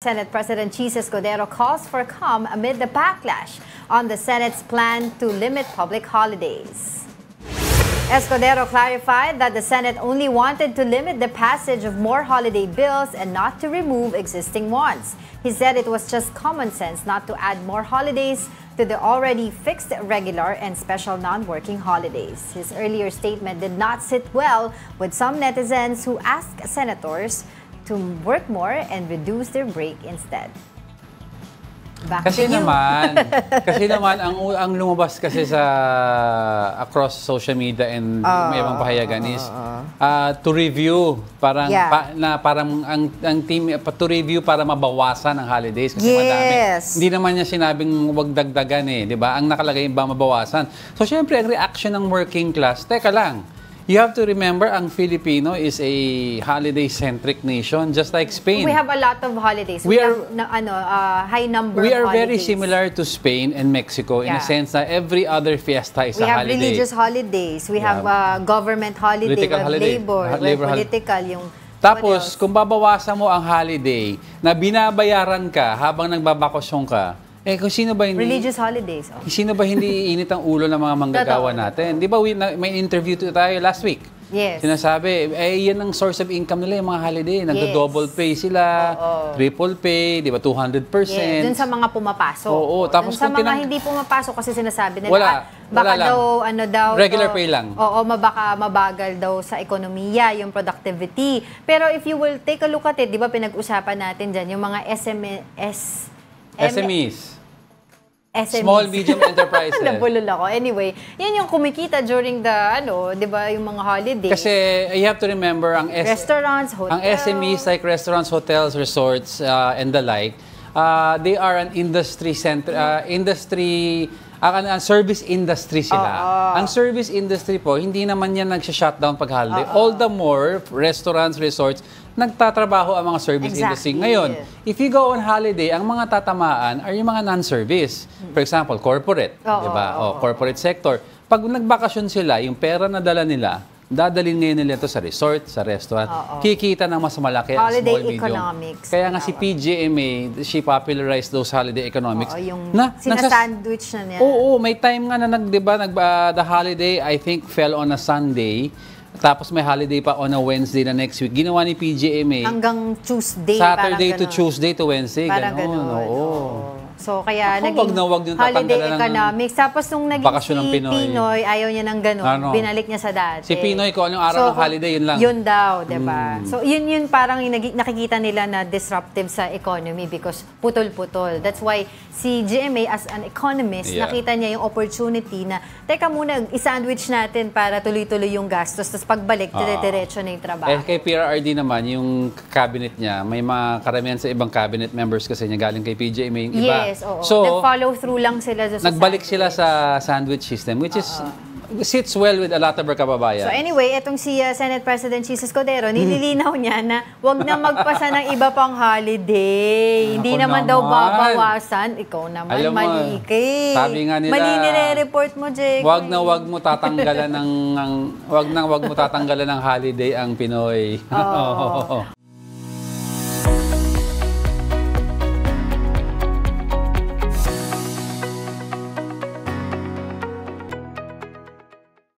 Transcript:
Senate President Chis Escudero calls for calm amid the backlash on the Senate's plan to limit public holidays. Escudero clarified that the Senate only wanted to limit the passage of more holiday bills and not to remove existing ones. He said it was just common sense not to add more holidays to the already fixed regular and special non-working holidays. His earlier statement did not sit well with some netizens who asked senators to work more and reduce their break instead. Back kasi to you. naman ang lumabas kasi sa across social media and may ibang pahayagan is to review parang parang ang team to review para mabawasan ang holidays kasi madami. Hindi naman niya sinabing wag dagdagan di ba? Ang nakalagay ba mabawasan. So syempre ang reaction ng working class, teka lang. You have to remember, ang Filipino is a holiday-centric nation, just like Spain. We have a lot of holidays. We have high number of holidays. We are very similar to Spain and Mexico in a sense that every other fiesta is a holiday. We have religious holidays. We have government holiday. We have labor political. Tapos, kung babawasan mo ang holiday na binabayaran ka habang nagbabakasyon ka, kung sino ba hindi... Religious holidays. Oh. Sino ba hindi init ang ulo ng mga manggagawa natin? Di ba may interview tayo last week? Yes. Sinasabi, yan ang source of income nila, yung mga holiday. Nagdo-double pay sila, triple pay, di ba, 200%. Yes, dun sa mga pumapasok. Oo, tapos dun sa mga hindi pumapasok kasi sinasabi nila, baka daw, regular pay lang. Oo, baka mabagal daw sa ekonomiya, yung productivity. Pero if you will take a look at it, di ba, pinag-usapan natin dyan, yung mga SMEs. Small, medium enterprises. Nabulol ako. Anyway, yan yung kumikita during the, di ba, yung mga holidays. Kasi you have to remember, restaurants, hotels. Ang SMEs like restaurants, hotels, resorts, and the like, they are an industry center, service industry sila. Ang service industry po, hindi naman yan nagsha-shutdown pag holiday. All the more, restaurants, resorts, nagtatrabaho ang mga service industry. Ngayon, if you go on holiday, ang mga tatamaan are yung mga non-service. For example, corporate, di ba? Corporate sector. Pag nagbakasyon sila, yung pera na dala nila, dadalhin ngayon nila ito sa resort, sa restaurant. Kikita ng mas malaki ang small, medium. Economics. Kaya nga si PGMA, she popularized those holiday economics. Yung sinasandwich na niya. Oo, may time nga na the holiday, I think, fell on a Sunday. Tapos may holiday pa on a Wednesday na next week. Ginawa ni PGMA. Hanggang Tuesday. Saturday to Tuesday to Wednesday. Parang ganun. So, kaya naging holiday economics. Tapos nung naging si Pinoy, ayaw niya ng ganun. Binalik niya sa dati. Si Pinoy, kung anong araw ng holiday, yun lang. Yun daw, diba? So, yun parang nakikita nila na disruptive sa economy because putol-putol. That's why si GMA as an economist, nakita niya yung opportunity na, teka muna, isandwich natin para tuloy-tuloy yung gastos. Tapos pagbalik, dire-diretso na yung trabaho. Kay PRRD naman, yung cabinet niya, may mga karamihan sa ibang cabinet members kasi niya galing kay PGMA yung iba. Yes, oo. So, nag-follow through lang sila sa nagbalik sila sa sandwich system, which is sits well with a lot of our kababayan. So anyway, itong si Senate President Chis Escudero, nililinaw niya na wag na magpasa ng iba pang holiday. Hindi naman daw babawasan. Ikaw naman, mali ka. Sabi nga nila, mali nire-report mo, Jake. Wag mo tatanggalan ng holiday ang Pinoy.